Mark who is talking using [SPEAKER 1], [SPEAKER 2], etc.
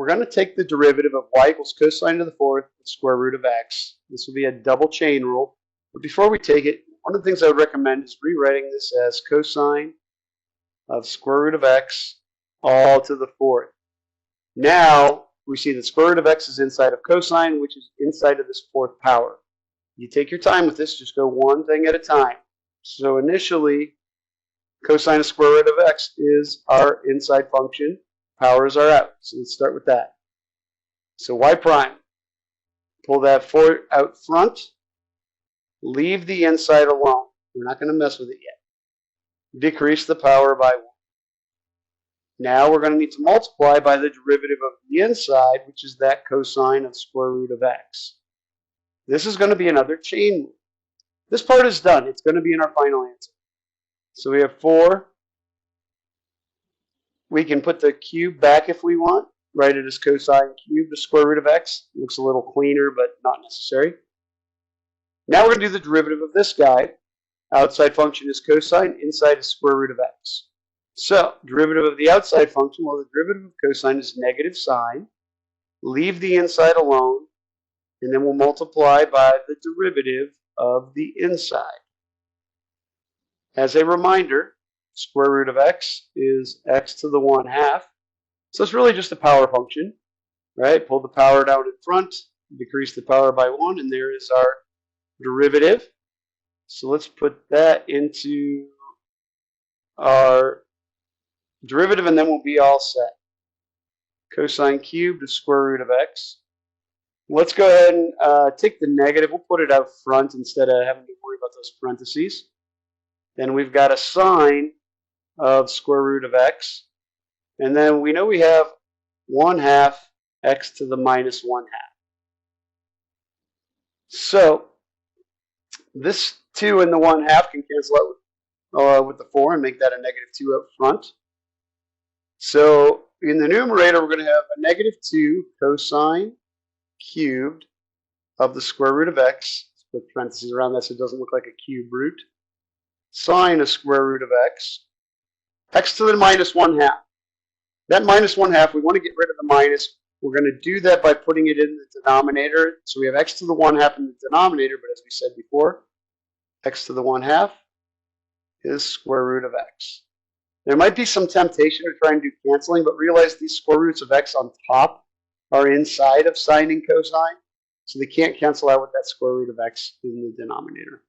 [SPEAKER 1] we're going to take the derivative of y equals cosine of the fourth, the square root of x. This will be a double chain rule. But before we take it, one of the things I would recommend is rewriting this as cosine of square root of x all to the fourth. Now, we see the square root of x is inside of cosine, which is inside of this fourth power. You take your time with this, just go one thing at a time. So initially, cosine of square root of x is our inside function. Powers are out. So let's start with that. So y prime, pull that 4 out front, leave the inside alone. We're not going to mess with it yet. Decrease the power by 1. Now we're going to need to multiply by the derivative of the inside, which is that cosine of square root of x. This is going to be another chain rule. This part is done. It's going to be in our final answer. So we have 4. We can put the cube back if we want. Write it as cosine cubed of square root of x. Looks a little cleaner, but not necessary. Now we're going to do the derivative of this guy. Outside function is cosine, inside is square root of x. So, derivative of the outside function, well, the derivative of cosine is negative sine. Leave the inside alone, and then we'll multiply by the derivative of the inside. As a reminder, square root of x is x to the 1/2. So it's really just a power function, right? Pull the power down in front, decrease the power by 1, and there is our derivative. So let's put that into our derivative, and then we'll be all set. Cosine cubed of square root of x. Let's go ahead and take the negative. We'll put it out front instead of having to worry about those parentheses. Then we've got a sine of square root of x. And then we know we have 1/2 x to the minus 1/2. So this 2 and the 1/2 can cancel out with the 4 and make that a -2 up front. So in the numerator, we're going to have a -2 cosine cubed of the square root of x. Let's put parentheses around that so it doesn't look like a cube root. Sine of square root of x. X to the minus 1/2. That minus 1/2, we want to get rid of the minus. We're going to do that by putting it in the denominator. So we have x to the 1/2 in the denominator, but as we said before, x to the 1/2 is square root of x. There might be some temptation to try and do canceling, but realize these square roots of x on top are inside of sine and cosine, so they can't cancel out with that square root of x in the denominator.